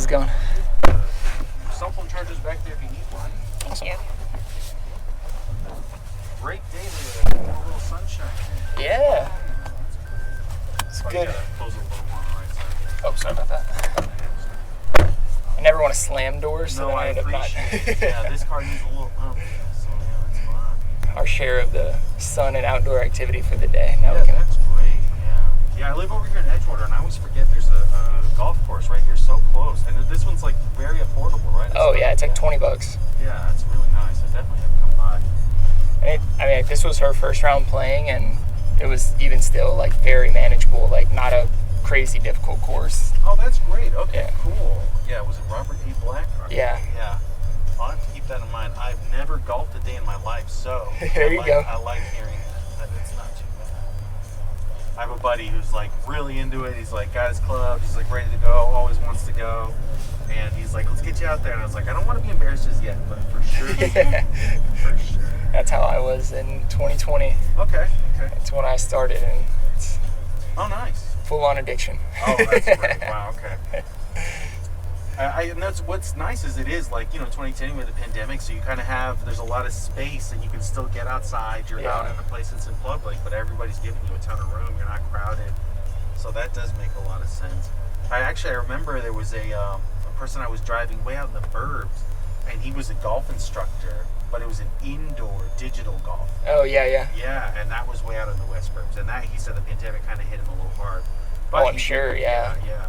How's it going? Cell phone charger's back there if you need one. Thank you. Great day today. A little sunshine. Yeah. It's good. Close it a little more on the right side. Oh, sorry about that. I never want to slam doors, so No, then I I end up not. appreciate it. Yeah, this car needs a little so yeah, it's fine. Our share of the sun and outdoor activity for the day. Now Yeah, we can. that's great. Yeah, I live over here in Edgewater, and I always forget there's a golf course right here so close. And this one's like very affordable, right? Oh yeah, it's like $20. Yeah, it's really nice. I definitely have to come by. And this was her first round playing, and it was even still like very manageable, like not a crazy difficult course. Oh, that's great. Okay, Yeah. cool. Yeah, was it Robert A. Black? Yeah. Yeah. I'll have to keep that in mind. I've never golfed a day in my life, so There you go. I like hearing that it's not too bad. I have a buddy who's like really into it. He's like got his clubs. He's like ready to go. Always wants to go. And he's like, let's get you out there. And I was like, I don't want to be embarrassed just yet, but for sure. For sure. That's how I was in 2020. Okay. That's when I started, and it's Oh, nice. full on addiction. Oh, that's great. Wow, okay. And that's what's nice is it is like, 2010 with the pandemic, so you kind of have, there's a lot of space and you can still get outside. You're Yeah. out in a place that's in public, but everybody's giving you a ton of room. You're not crowded. So that does make a lot of sense. I remember there was a person I was driving way out in the burbs, and he was a golf instructor, but it was an indoor digital golf. Oh yeah. Yeah, and that was way out in the West Burbs. And that, he said the pandemic kind of hit him a little hard. But Oh, I'm sure. Yeah. Yeah.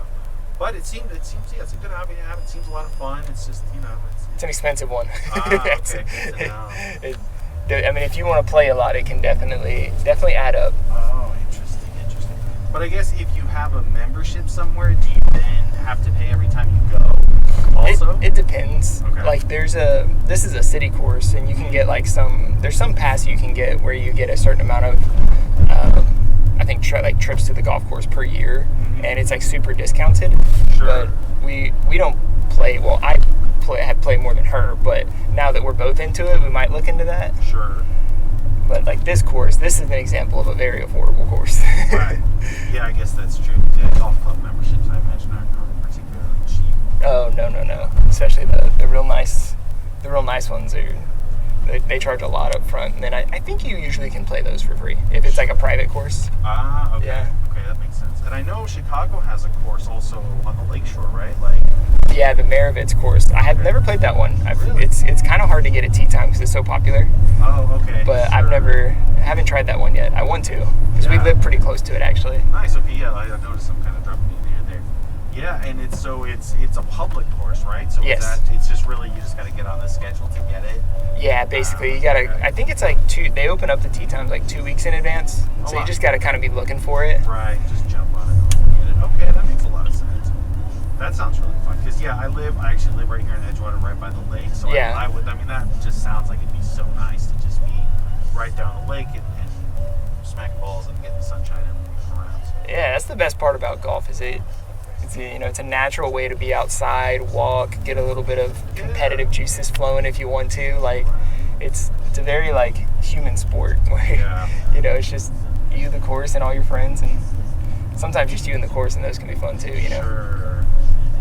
But it seems, it's a good hobby to have. It seems a lot of fun. It's just, It's an expensive one. okay, good to know. If you want to play a lot, it can definitely add up. Oh, interesting. But I guess if you have a membership somewhere, do you then have to pay every time you go? Also, It depends. Okay. Like this is a city course, and you can get like there's some pass you can get where you get a certain amount of I think trips to the golf course per year, and it's like super discounted. Sure. But we don't play. Well, I have played more than her, but now that we're both into it, we might look into that. Sure. But like this is an example of a very affordable course. Right. Yeah, I guess that's true. The golf club memberships, I imagine, aren't particularly cheap. Oh no. Especially the real nice ones are. They charge a lot up front, and then I think you usually can play those for free if it's like a private course. Ah, okay. Yeah. Okay, that makes sense. And I know Chicago has a course also on the lakeshore, right? Yeah, the Maravitz course. I have never played that one. Really? It's kind of hard to get a tee time because it's so popular. Oh, okay. But sure. haven't tried that one yet. I want to because we Yeah. live pretty close to it actually. Nice. Okay, yeah, I noticed some kind of dropping in there. Yeah, and it's a public course, right? So Yes. it's just really, you just got to get on the schedule to get it. Yeah, basically you gotta. Okay. I think it's like they open up the tee times like 2 weeks in advance, Oh, so wow. you just gotta kind of be looking for it. Right, just jump on it and get it. Okay, that makes a lot of sense. That sounds really fun. Because, yeah, I actually live right here in Edgewater, right by the lake. So Yeah. that just sounds like it'd be so nice to just be right down the lake and smack balls and get the sunshine and moving around. So. Yeah, that's the best part about golf is it's a natural way to be outside, walk, get a little bit of competitive juices flowing if you want to. Like, it's a very like human sport where Yeah. it's just you, the course, and all your friends, and sometimes just you and the course, and those can be fun too. Sure.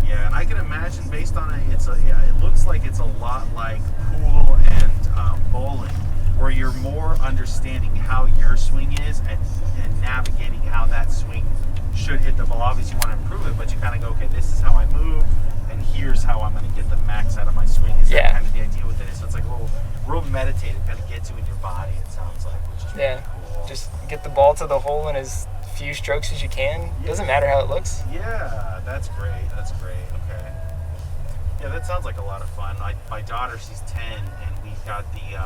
Yeah, and I can imagine based on it, it looks like it's a lot like pool and bowling, where you're more understanding how your swing is and navigating how that swing should hit the ball. Obviously, you want to improve it, but you kind of go, okay, this is how I move, and here's how I'm going to get the max out of my swing. Is that kind of the idea with it? So it's like a little real meditative, kind of gets you in your body, it sounds like, which is really cool. Just get the ball to the hole in as few strokes as you can. Doesn't matter how it looks. Yeah, that's great. Okay. Yeah, that sounds like a lot of fun. My daughter, she's 10, and we got the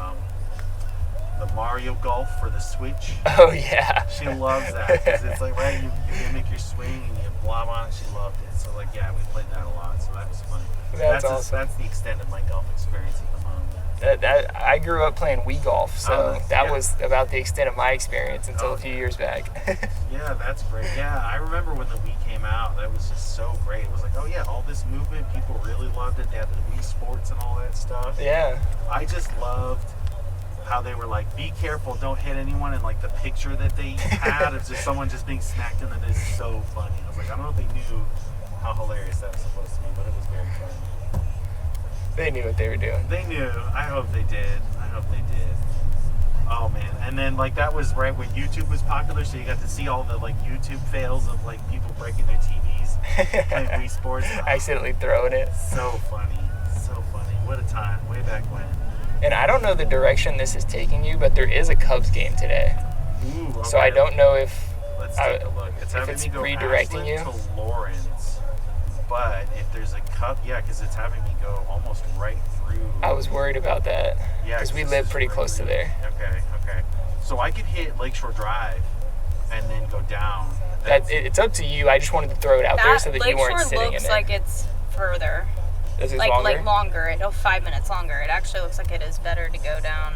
Mario Golf for the Switch. Oh yeah. She loves that because it's like, right, you mimic your swing and you blob on it. She loved it. So like, yeah, we played that a lot. So that was fun. That's awesome. That's the extent of my golf experience at the moment. I grew up playing Wii golf, so that yeah. was about the extent of my experience until a few years back. Yeah, that's great. Yeah, I remember when the Wii came out, that was just so great. It was like, oh yeah, all this movement, people really loved it. They had the Wii Sports and all that stuff. Yeah. I just loved how they were like, be careful, don't hit anyone, and like the picture that they had of just someone just being smacked in the is so funny. I was like, I don't know if they knew how hilarious that was supposed to be, but it was very funny. They knew what they were doing. They knew. I hope they did. Oh man! And then like that was right when YouTube was popular, so you got to see all the like YouTube fails of like people breaking their TVs playing Wii Sports. Accidentally throwing it. So funny. What a time! Way back when. And I don't know the direction this is taking you, but there is a Cubs game today. Ooh, okay. So I don't know if Let's take a look. It's having it's me go redirecting you. Ashland to Lawrence, but if there's a cup, yeah, because it's having me go almost right through. I was worried about that. Yeah, Because we this live is pretty right close to through. there. Okay. So I could hit Lakeshore Drive and then go down. It's up to you. I just wanted to throw it out there so that you weren't Lakeshore sitting in looks it. like it's further. Is it Like longer? longer. 5 minutes longer. It actually looks like it is better to go down.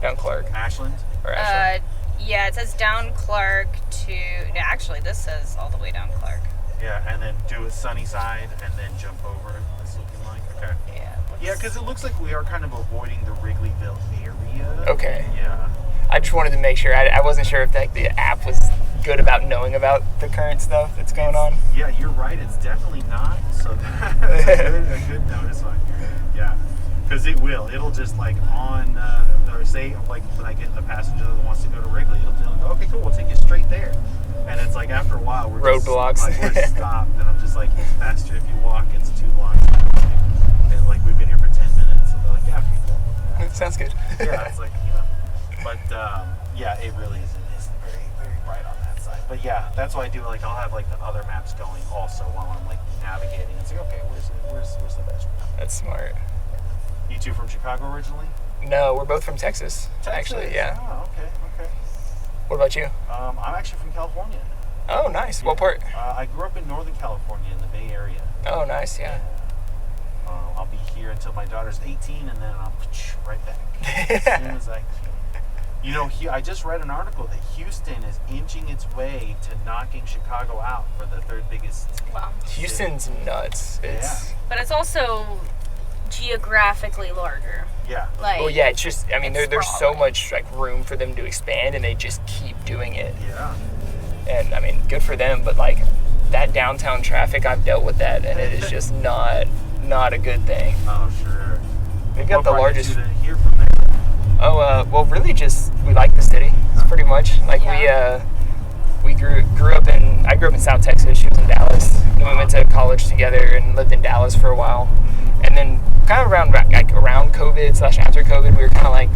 Down Clark Ashland. or Ashland? Yeah, it says down Clark to. Yeah, actually, this says all the way down Clark. Yeah, and then do a Sunnyside and then jump over. It's looking like okay. Yeah. Yeah, because it looks like we are kind of avoiding the Wrigleyville area. Okay. Yeah. I just wanted to make sure. I wasn't sure if like the app was good about knowing about the current stuff that's going on. Yeah, you're right. It's definitely not. So that's a good notice on here. Yeah, because it will. It'll just like on or say like when I get a passenger that wants to go to Wrigley, it'll just go, okay, cool, we'll take you straight there. And it's like after a while we're Roadblocks. Just, like, we're stopped, and I'm just like, it's faster if you walk. It's 2 blocks. And like we've been here for 10 minutes, and they're like, yeah, people. Sounds good. Yeah, it's like but yeah, it really isn't very very bright on that side. But yeah, that's why I do like I'll have like the other maps going also while I'm like navigating. It's like okay, where's the best route? That's smart. You two from Chicago originally? No, we're both from Texas. Actually, yeah. Oh, okay. What about you? I'm actually from California. Oh, nice. What part? I grew up in Northern California in the Bay Area. Oh, nice. Yeah. I'll be here until my daughter's 18, and then I'll right back as soon as I can. You know, I just read an article that Houston is inching its way to knocking Chicago out for the third biggest. Wow. Houston's nuts. It's But it's also geographically larger. Yeah. Like. well, yeah. It's just. I mean, it's there's so sprawling. much like room for them to expand, and they just keep doing it. Yeah. And I mean, good for them. But like that downtown traffic, I've dealt with that, and it is just not a good thing. Oh, sure. They've got What the brought you largest. to here from there? Well, really, just we like the city. It's pretty much like Yeah. we grew up in. I grew up in South Texas. She was in Dallas. Then we went to college together and lived in Dallas for a while. And then kind of around COVID / after COVID, we were kind of like,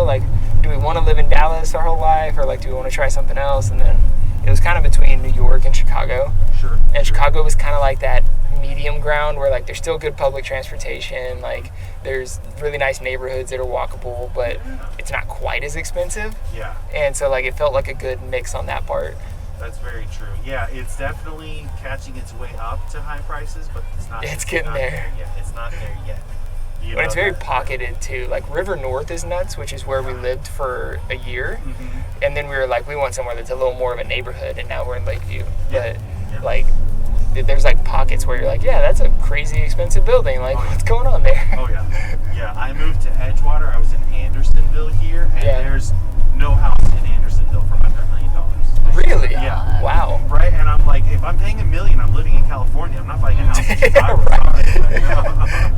like, do we want to live in Dallas our whole life, or like, do we want to try something else? And then it was kind of between New York and Chicago. Sure. And Chicago was kind of like that medium ground where like there's still good public transportation, like there's really nice neighborhoods that are walkable, but it's not quite as expensive. Yeah. And so like it felt like a good mix on that part. That's very true. Yeah, it's definitely catching its way up to high prices, but it's not. It's getting not there. yet. It's not there yet. You But know it's very that- pocketed too. Like River North is nuts, which is where we lived for a year. Mhm. And then we were like, we want somewhere that's a little more of a neighborhood, and now we're in Lakeview. Yeah. But like there's like pockets where you're like, yeah, that's a crazy expensive building. Like, Oh, yeah. what's going on there? Oh yeah, yeah. I moved to Edgewater. I was in Andersonville here, and Yeah. there's no house in Andersonville for under $1 million. Really? Yeah. Wow. Right, and I'm like, if I'm paying $1 million, I'm living in California. I'm not buying a house in Chicago. Right. Sorry.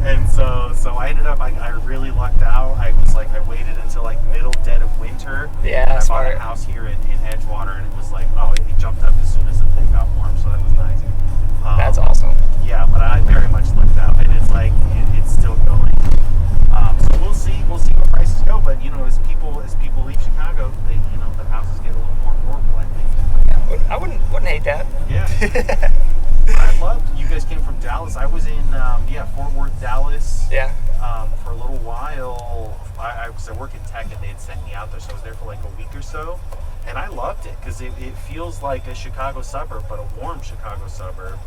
And so I ended up, I really lucked out. I was like, I waited until like middle dead of winter. Yeah, and I bought smart. a house here in Edgewater, and it was like, oh, it jumped up as soon as the thing got warm, so that was nice. That's awesome. Yeah, but I very much lucked out, and it's like it's still going. So we'll see where prices go. But you know, as people leave Chicago, the houses get a little more affordable. I think. I wouldn't hate that. Yeah. I loved. You guys came from Dallas. I was in Fort Worth, Dallas. Yeah. For a little while. I work in tech, and they had sent me out there, so I was there for like a week or so, and I loved it because it feels like a Chicago suburb, but a warm Chicago suburb.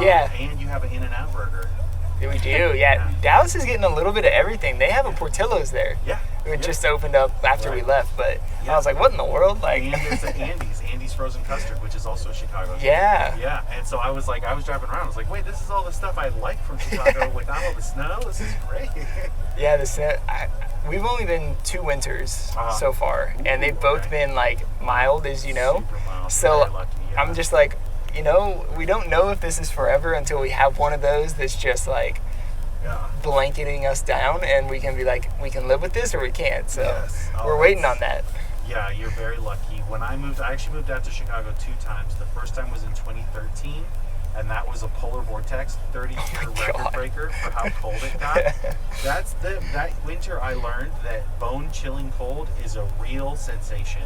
Yeah. And you have an In-N-Out burger. We do, yeah. Dallas is getting a little bit of everything. They have a Portillo's there. Yeah. It just opened up after we Right. left, but Yeah. I was like, what in the world? Like, And there's an Andy's Frozen Custard, which is also Chicago. yeah. Yeah, and so I was driving around. I was like, wait, this is all the stuff I like from Chicago without all the snow. This is great. Yeah, we've only been 2 winters Uh-huh. so far, and they've both okay. been like mild, as you know. Super mild. So Very lucky, yeah. I'm just like, you know, we don't know if this is forever until we have one of those that's just like Yeah. blanketing us down, and we can be like, we can live with this or we can't. So Yes. Oh, we're waiting on that. Yeah, you're very lucky. When I actually moved out to Chicago 2 times. The first time was in 2013, and that was a polar vortex, 30-year record God. breaker for how cold it got. That winter I learned that bone-chilling cold is a real sensation.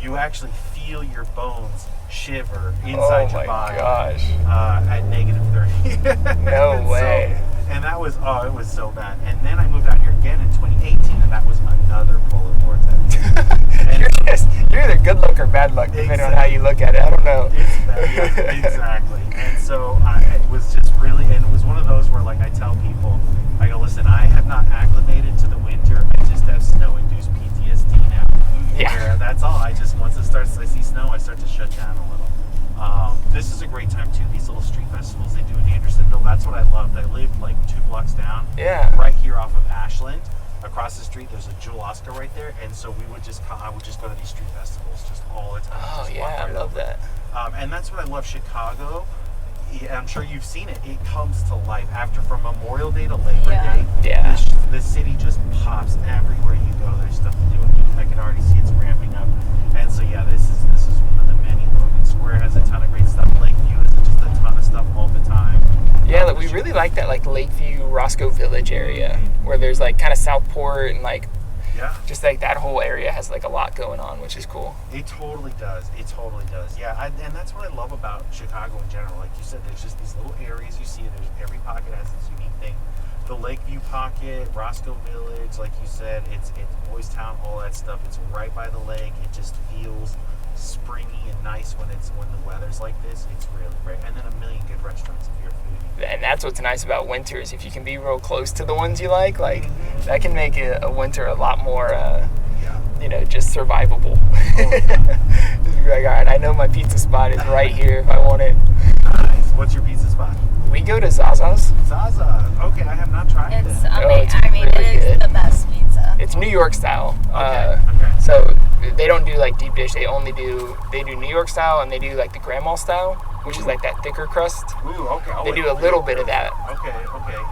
You actually feel your bones shiver inside Oh your my body gosh. at -30. No And way. And that was, it was so bad. And then I moved out here again in 2018, and that was another polar vortex. You're either good luck or bad luck, depending on how you look at it. I don't know. Yeah, exactly. And so it was just really, and it was one of those where, like, I tell people, I go, listen, I have not acclimated to the winter. I just have snow-induced PTSD now. Yeah. Where that's all. Once it starts, I see snow, I start to shut down a little. This is a great time too. These little street festivals they do in Andersonville. That's what I loved. I lived like 2 blocks down. Yeah. Right here off of Ashland. Across the street, there's a Jewel Oscar right there, and so I would just go to these street festivals just all the time. Oh Just yeah, walk I right love over. that. And that's what I love Chicago. Yeah, I'm sure you've seen it. It comes to life from Memorial Day to Labor Yeah. Day. Yeah. The city just pops everywhere you go. There's stuff to do. I can already see it's ramping up. And so yeah, this is one of the many. Logan Square has a ton of great stuff. Lakeview has just a ton of stuff all the time. Yeah, like, we really like that like Lakeview, Roscoe Village area, where there's like kind of Southport and like Yeah. just like that whole area has like a lot going on, which is cool. It totally does. It totally does. Yeah, and that's what I love about Chicago in general. Like you said, there's just these little areas you see. There's every pocket has its unique thing. The Lakeview pocket, Roscoe Village, like you said, it's Boys Town, all that stuff. It's right by the lake. It just feels springy and nice when the weather's like this. It's really great. And then a million good restaurants if you're a foodie. And that's what's nice about winters. If you can be real close to the ones you like that can make a winter a lot more, Yeah. just survivable. yeah. Just be like, all right, I know my pizza spot is right here if I want it. Nice. What's your pizza spot? We go to Zaza's. Zaza. Okay, I have not tried It's that. it's amazing. I mean, really it is good. the best pizza. It's New York style. Okay. So they don't do like deep dish. They do New York style, and they do like the grandma style, which is like that thicker crust. Ooh, okay. Oh, They do a little bit of that. Okay.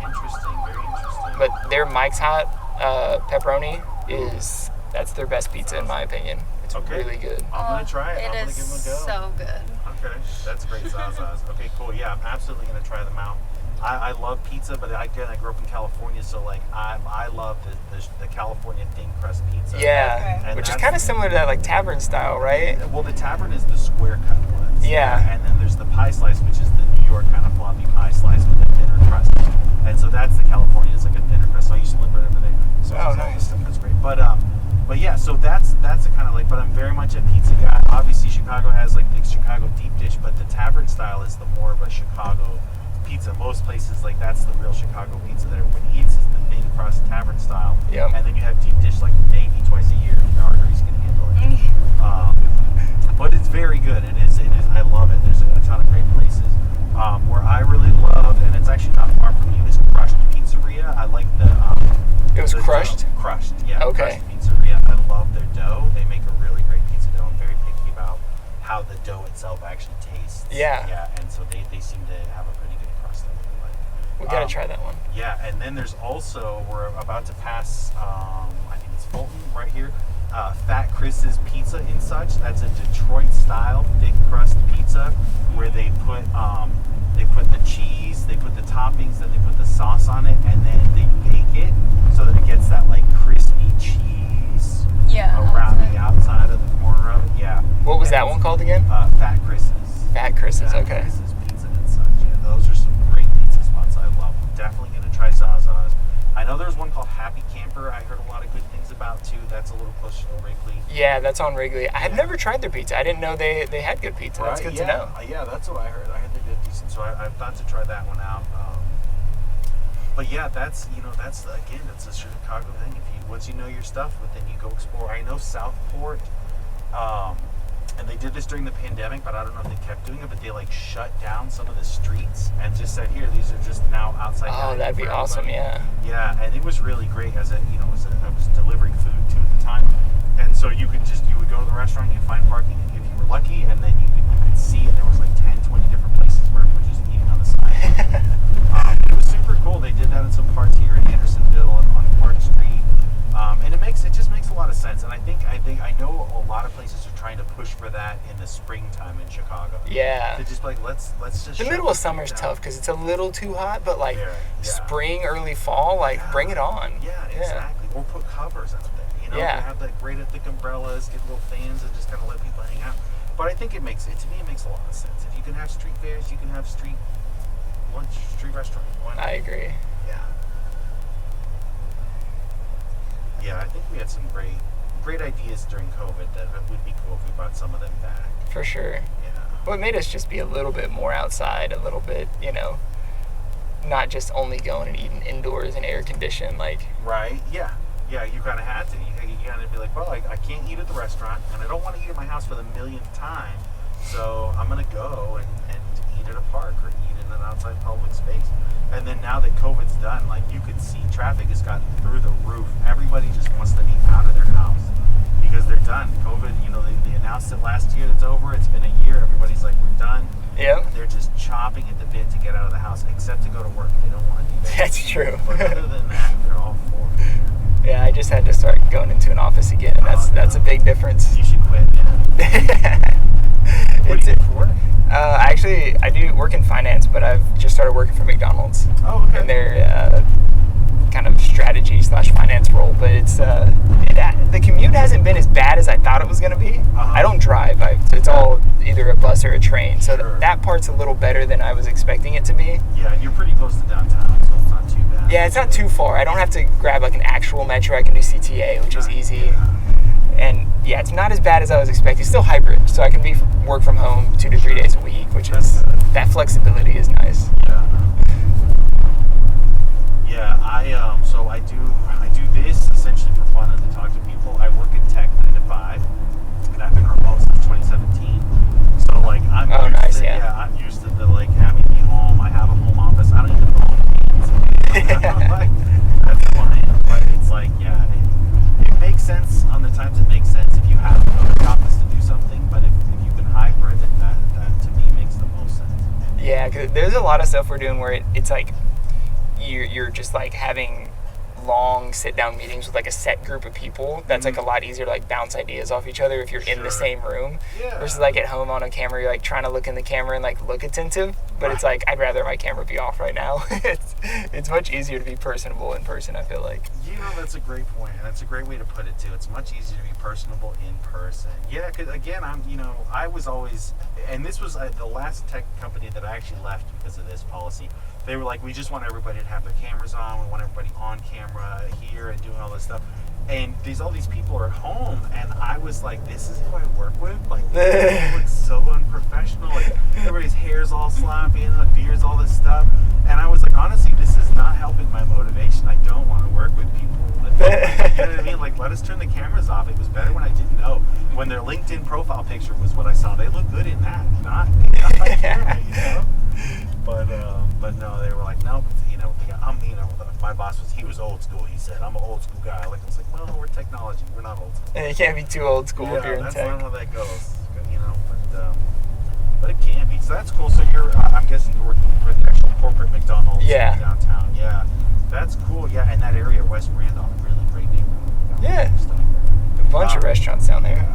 Interesting. Very interesting. But their Mike's Hot pepperoni that's their best pizza in my opinion. It's Okay. really good. I'm gonna try it. I'm It gonna is give them a go. so good. Okay, that's great, Zaza's. Okay, cool. Yeah, I'm absolutely gonna try them out. I love pizza, but I grew up in California, so like I love the California thin crust pizza. Yeah, And which is that's- kind of similar to that like tavern style, right? Well, the tavern is the square cut ones. Yeah. And then there's the pie slice, which is the New York kind of floppy pie slice with a thinner crust. And so that's the California. It's like a thinner crust. So I used to live right over there. So Oh, it's all nice. the stuff that's great. But yeah, so that's the kind of like. But I'm very much a pizza guy. Obviously, Chicago has like the Chicago deep dish, but the tavern style is the more of a Chicago pizza. Most places like that's the real Chicago pizza that everybody eats is the thin crust tavern style. Yep. And then you have deep dish like maybe twice a year if the arteries can handle it. But it's very good. It is. I love it. There's a ton of great places. Where I really love, and it's actually not far from you, is Crushed Pizzeria. I like the. It was the Crushed? dough. Crushed. Yeah. Okay. Crushed Pizzeria. I love their dough. They make a really great pizza dough. I'm very picky about how the dough itself actually tastes. Yeah. Yeah. And so they seem to have a pretty good crust. I really like. We gotta try that one. Yeah, and then there's also, we're about to pass, I think it's Fulton right here, Fat Chris's Pizza and Such. That's a Detroit style thick crust pizza where they put the cheese, they put the toppings, then they put the sauce on it, and then they bake it so that it gets that like crispy cheese around the outside of the corner of it. Yeah. What was And that one called again? Fat Chris's. Fat Chris's. Fat Okay. Chris's Pizza and Such. Yeah, those are some great pizza spots. I love them. Definitely gonna try Zaza's. I know there's one called Happy Camper. I heard a lot of good things about too. That's a little closer to Wrigley. Yeah, that's on Wrigley. I've Yeah. never tried their pizza. I didn't know they had good pizza. That's good yeah. to know. Yeah, that's what I heard. I heard they did decent. So I've thought to try that one out. But yeah, that's again, that's a Chicago thing. Once you know your stuff, but then you go explore. I know Southport, and they did this during the pandemic, but I don't know if they kept doing it. But they like shut down some of the streets and just said, "Here, these are just now outside." Oh, dining that'd be for awesome. everybody." Yeah. Yeah, and it was really great. I was delivering food too at the time, and so you would go to the restaurant, you'd find parking if you were lucky, and then you could see, and there was like 10, 20 different lot of sense, and I think I know a lot of places are trying to push for that in the springtime in Chicago. Yeah. To just be like, let's just. The shut middle of this thing summer's down. tough because it's a little too hot, but like Yeah. spring, early fall, like Yeah. bring it on. Yeah, exactly. Or put covers out there. You know, Yeah. you have like great thick umbrellas, get little fans, and just kind of let people hang out. But I think to me it makes a lot of sense. If you can have street fairs, you can have street lunch, street restaurant. Why not? I agree. Yeah. Yeah, I think we had some great ideas during COVID that it would be cool if we brought some of them back. For sure. Yeah. Well, it made us just be a little bit more outside, a little bit, not just only going and eating indoors and air conditioned. Like, Right? Yeah. Yeah, you kind of had to. You kind of be like, well, I can't eat at the restaurant, and I don't want to eat at my house for the millionth time, so I'm going to go and eat at a park or eat in an outside public space. And then now that COVID's done, like, you could see traffic has gotten through the roof. Everybody just wants to be out of their house because they're done. COVID, they announced it last year. It's over. It's been a year. Everybody's like, we're done. yep, They're just chomping at the bit to get out of the house, except to go to work. They don't want to do that. that's true. But other than that, they're all for it. Yeah, I just had to start going into an office again, and that's a big difference. You should quit. Yeah. What It's do you do for work? I do work in finance, but I've just started working for McDonald's Oh, okay. in their kind of strategy / finance role. But the commute hasn't been as bad as I thought it was going to be. Uh-huh. I don't drive. It's all either a bus or a train, so Sure. that part's a little better than I was expecting it to be. Yeah, and you're pretty close to downtown, so it's not too bad. Yeah, it's not too far. I don't have to grab like an actual metro. I can do CTA, which is easy. Yeah. And yeah, it's not as bad as I was expecting. It's still hybrid, so I can work from home 2 to 3 days a week, which is that flexibility is nice. Yeah. Yeah, so I do this essentially for fun and to talk to people. I work in tech 9 to 5, and I've been remote since 2017. So like I'm Oh, used nice, to, yeah. I'm used to the like having me home. I have a home office. I don't even own it. Like, that's fine. But it's like, yeah, it makes sense on the times it makes sense if you have to go to the office to do something. But if you can hybrid it, that to me makes the most sense. Yeah, because there's a lot of stuff we're doing where it's like you're just like having long sit-down meetings with like a set group of people. That's like a lot easier to like bounce ideas off each other if you're in the Sure. same room. Yeah. Versus like at home on a camera, you're like trying to look in the camera and like look attentive. But it's like I'd rather my camera be off right now. it's much easier to be personable in person, I feel like. That's a great point, and that's a great way to put it too. It's much easier to be personable in person. Yeah, because again, I was always, and this was the last tech company that I actually left because of this policy. They were like, we just want everybody to have their cameras on. We want everybody on camera here and doing all this stuff. And all these people are at home, and I was like, this is who I work with? Like, they look so unprofessional. Like, everybody's hair's all sloppy, and the beard's all this stuff. And I was like, honestly, this is not helping my motivation. I don't want to work with people. You know what I mean? Like, let us turn the cameras off. It was better when I didn't know. When their LinkedIn profile picture was what I saw. They look good in that, not camera, you know? But no, they were like, nope. My boss he was old school. He said, I'm an old school guy. I was like, well, we're technology. We're not old school. And you can't be too old school if you're in that's tech. not how that goes. But it can be. So that's cool. So I'm guessing you're working for the actual corporate McDonald's downtown. Yeah, that's cool. Yeah, and that area, West Randolph, really great neighborhood. Yeah. A bunch of restaurants down there.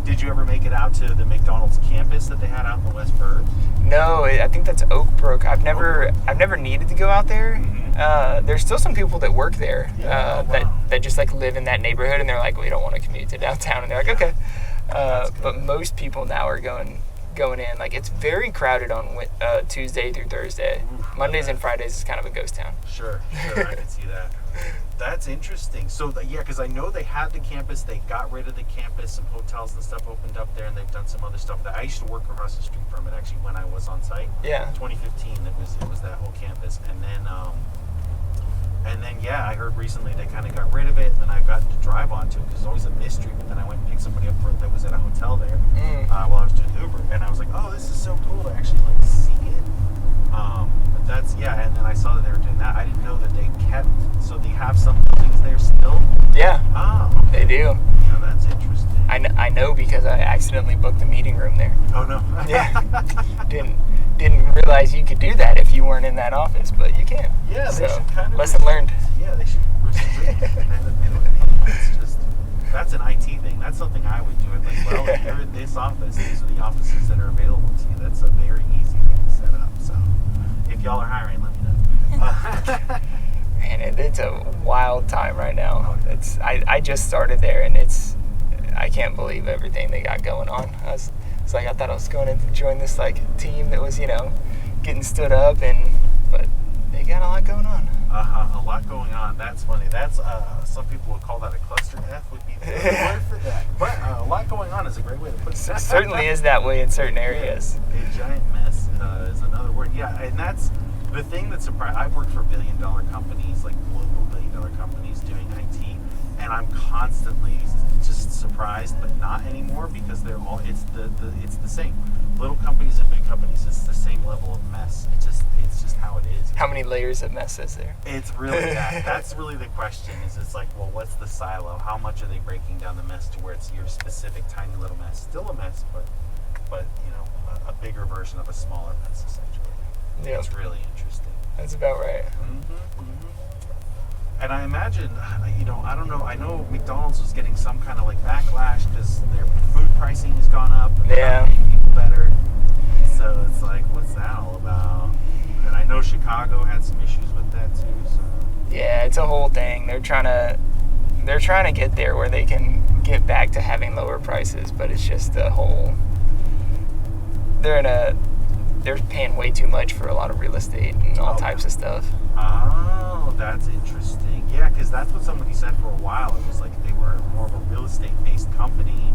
Did you ever make it out to the McDonald's campus that they had out in the West Burbs? No, I think that's Oak Brook. I've never needed to go out there. There's still some people that work there that just like live in that neighborhood, and they're like, we don't want to commute to downtown, and they're like, okay. But most people now are going in. Like, it's very crowded on Tuesday through Thursday. Mondays and Fridays is kind of a ghost town. Sure, I can see that. That's interesting. So, because I know they had the campus, they got rid of the campus, some hotels and stuff opened up there, and they've done some other stuff. I used to work across the street from it, actually, when I was on site. Yeah. 2015, it was that whole campus. And then, yeah, I heard recently they kind of got rid of it, and then I got to drive onto it, because it's always a mystery, but then I went and picked somebody up that was at a hotel there while I was doing Uber, and I was like, oh, this is so cool to actually, like, see it. But that's, yeah, and then I saw that they were doing that. I didn't know that they kept, so they have some buildings there still? Yeah, Okay. they do. Yeah, that's interesting. I know because I accidentally booked the meeting room there. Oh, no. Yeah. Didn't realize you could do that if you weren't in that office, but you can. Yeah, they So, should kind of... lesson learned. Yeah, they should restrict kind of. It's just, that's this office. These are the offices that are available to you. That's a very easy thing to set up. So if y'all are hiring, let me know. Man, it's a wild time right now. I just started there, and I can't believe everything they got going on. I thought I was going to join this like team that was, getting stood up, but they got a lot going on. A lot going on. That's funny. That's some people would call that a cluster F would be the word for that. But a lot going on is a great way to put it. Certainly is that way in certain areas. A giant mess is another word. Yeah, and that's the thing that surprised. I've worked for billion-dollar companies, like global billion-dollar companies doing IT, and I'm constantly just surprised, but not anymore because they're all. It's the same. Little companies and big companies, it's the same level of mess. It's just how it is. How many layers of mess is there? It's really that. That's really the question. It's like, well, what's the silo? How much are they breaking down the mess to where it's your specific tiny little mess? Still a mess, but a bigger version of a smaller mess, essentially. Yep. It's really interesting. That's about right. And I imagine, I don't know. I know McDonald's was getting some kind of like backlash because their food pricing has gone up and they're not paying people better. So it's like, what's that all about? And I know Chicago had some issues with that too. So yeah, it's a whole thing. They're trying to get there where they can get back to having lower prices, but it's just the whole. They're paying way too much for a lot of real estate and all types of stuff. Oh, that's interesting. Yeah, because that's what somebody said for a while. It was like they were more of a real estate-based company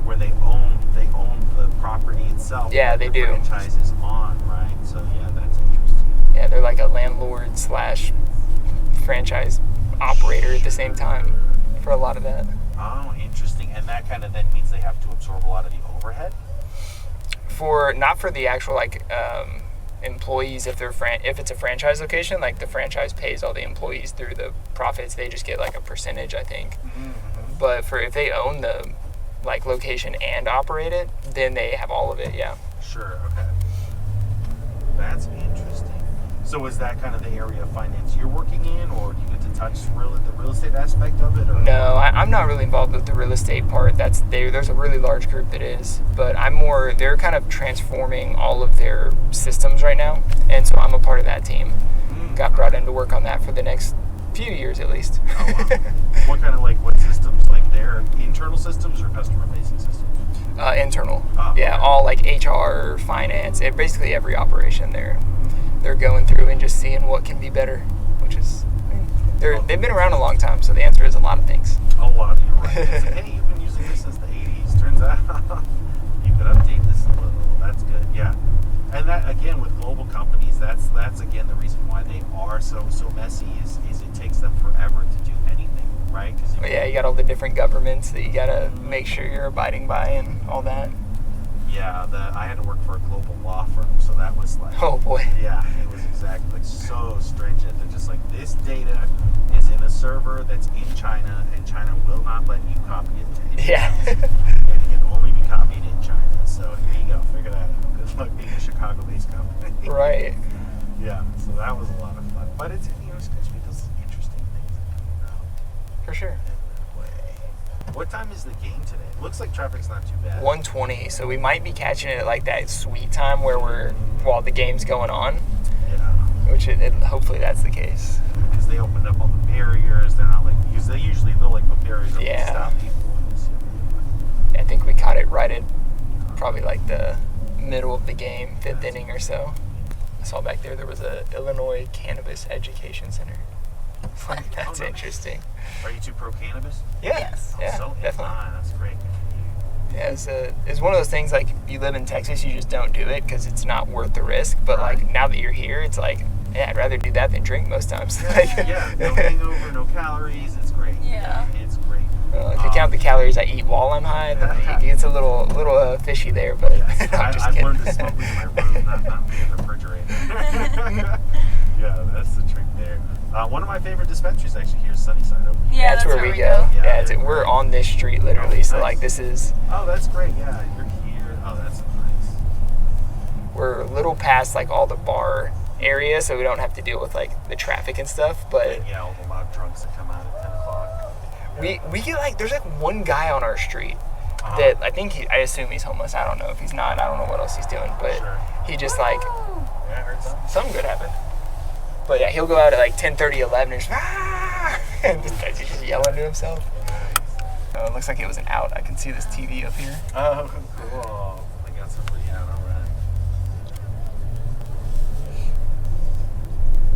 where they own the property itself. Yeah, they do. Franchises on, right? So yeah, that's interesting. Yeah, they're like a landlord / franchise operator at the same time for a lot of that. Oh, interesting. And that kind of then means they have to absorb a lot of the overhead? Not for the actual employees. If it's a franchise location, like the franchise pays all the employees through the profits. They just get like a percentage, I think. But if they own the location and operate it, then they have all of it. Yeah. Sure. Okay. That's interesting. So is that kind of the area of finance you're working in, or do you get to touch the real estate aspect of it? Or? No, I'm not really involved with the real estate part. There's a really large group that is, but they're kind of transforming all of their systems right now, and so I'm a part of that team. Got brought in to work on that for the next few years at least. Oh, wow. What kind of what systems? Like their internal systems or customer facing systems? Internal. Okay. All HR, finance, basically every operation they're going through and just seeing what can be better, which is they've been around a long time, so the answer is a lot of things. A lot, you're right. It's like, hey, you've been using this since the 80s. Turns out you could update this a little. That's good, yeah. And that again with global companies, that's again the reason why they are so messy is it takes them forever to do anything, right? You got all the different governments that you gotta make sure you're abiding by and all that. Yeah, I had to work for a global law firm, so that was like... Oh, boy. Yeah, it was exactly so stringent. They're just like, this data is in a server that's in China, and China will not let you copy it to anyone else. It can only be copied in China. So here you go, figure that out. Good luck being a Chicago-based company. Right. Yeah, so that was a lot of fun. But it's supposed to be those interesting things that come out. For sure. What time is the game today? It looks like traffic's not too bad. 1:20, so we might be catching it at that sweet time while the game's going on. Yeah. Which hopefully that's the case. Because they opened up all the barriers. They're not because they'll put barriers up to stop people. I think we caught it right at probably the middle of the game, 5th inning or so. I saw back there was a Illinois Cannabis Education Center. That's interesting. Are you two pro cannabis? Yeah. Yes. Yeah, so definitely. That's great. Yeah, it's one of those things you live in Texas, you just don't do it because it's not worth the risk. But now that you're here, it's I'd rather do that than drink most times. Yeah, no hangover, no calories. It's great. Yeah. It's great. If you count the calories I eat while I'm high, then it gets a little fishy there. But I'm just kidding. I've learned to smoke in my room, not be in the refrigerator. Yeah, that's the trick there. One of my favorite dispensaries actually here is Sunnyside over here. Yeah, that's where we go. Yeah, we're on this street literally. So this is. Oh, that's great. Yeah, you're here. Oh, that's nice. We're a little past all the bar area, so we don't have to deal with the traffic and stuff. But yeah, all the loud drunks that come out at 10 o'clock. we get there's one guy on our street that I think I assume he's homeless. I don't know if he's not. I don't know what else he's doing, but Sure. he just like Yeah, I heard something. something good happened. But yeah, he'll go out at like 10:30, 11, and just, and he's just yelling to himself. It looks like it was an out. I can see this TV up here. Oh, cool. I got somebody out, alright.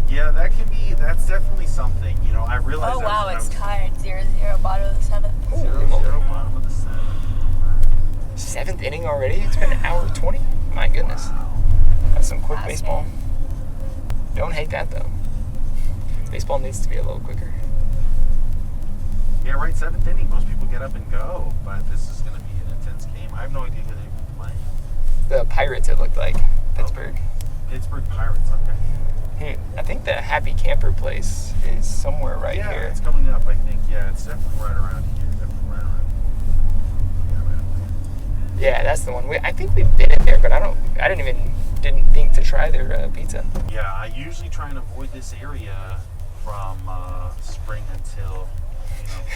Yeah, that's definitely something. You know, I realize Oh that wow, when I it's was- tied. 0-0, bottom of the 7th. 0-0, bottom of the 7th. 7th inning already? It's been an hour 20? My goodness. That's some quick Fast baseball. Don't hate that though. Baseball needs to be a little quicker. Yeah, right, 7th inning. Most people get up and go, but this is going to be an intense game. I have no idea who they're playing. The Pirates, it looked like. Pittsburgh. Pittsburgh Pirates, okay. Hey, I think the Happy Camper place is somewhere right yeah, here. it's coming up, I think. Yeah, it's definitely right around here. Definitely right around here. Yeah, man. Yeah, that's the one. I think we've been in there, but I didn't think to try their pizza. Yeah, I usually try and avoid this area from spring until,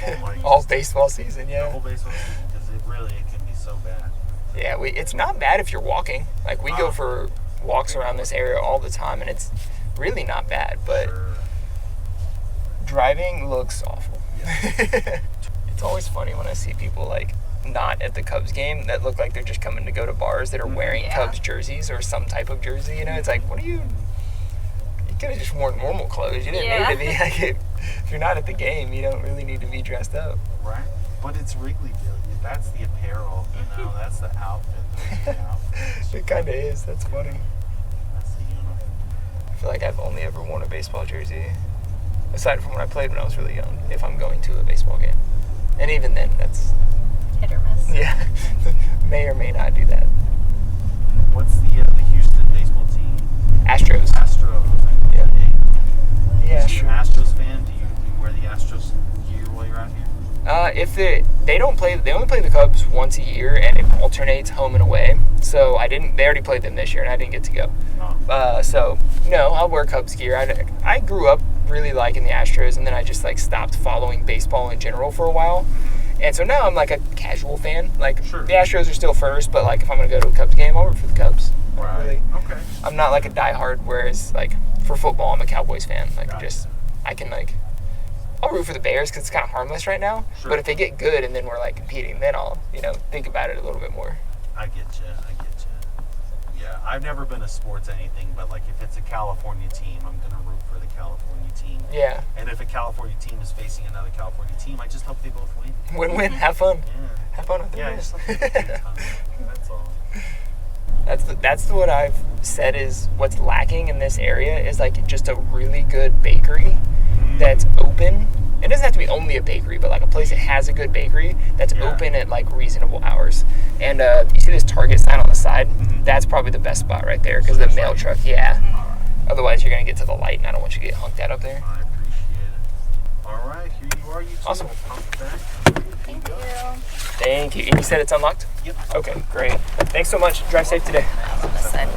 full like All baseball season, the yeah. whole baseball season, because it can be so bad. Yeah, it's not bad if you're walking. Like we go for walks around this area all the time, and it's really not bad. But Sure. driving looks awful. It's always funny when I see people like not at the Cubs game that look like they're just coming to go to bars that are wearing Yeah. Cubs jerseys or some type of jersey. You know, it's like, what are you? You could have just worn normal clothes. You didn't Yeah. need to be like if you're not at the game, you don't really need to be dressed up. Right? But it's Wrigleyville. That's the apparel, that's the outfit. Those are the outfits. It kind of is. That's funny. That's the uniform. I feel like I've only ever worn a baseball jersey, aside from when I played when I was really young, if I'm going to a baseball game. And even then, that's, Hit or miss. yeah, may or may not do that. What's the Houston baseball team? Astros. Astros. Yeah. Yeah, Are you sure. an Astros fan? Do you wear the Astros gear while you're out here? If they don't play, they only play the Cubs once a year, and it alternates home and away. So they already played them this year, and I didn't get to go. No. So no, I'll wear Cubs gear. I grew up really liking the Astros, and then I just like stopped following baseball in general for a while. And so now I'm like a casual fan. Like Sure. the Astros are still first, but like if I'm gonna go to a Cubs game, I'll root for the Cubs. Right. Really, Okay. I'm not like a diehard. Whereas like for football, I'm a Cowboys fan. Like Gotcha. I'll root for the Bears because it's kind of harmless right now. Sure. But if they get good and then we're like competing, then I'll think about it a little bit more. I get you. Yeah, I've never been a sports anything, but like if it's a California team, I'm gonna root for the California team. Yeah, And if a California team is facing another California team, I just hope they both win. win-win. Have fun. Yeah. Have fun with Yeah, I it. just hope they both win. That's all. That's what I've said is what's lacking in this area is like just a really good bakery that's open. It doesn't have to be only a bakery, but like a place that has a good bakery that's Yeah. open at like reasonable hours. And you see this Target sign on the side? That's probably the best spot right there because So the there's mail like- truck. Yeah. All right. Otherwise, you're gonna get to the light, and I don't want you to get honked at up there. I appreciate it. All right, here you are, you two. Awesome. Pump it back. Thank you. Thank you. And you said it's unlocked? Yep. Okay, great. Thanks so much. Drive safe today. On this side.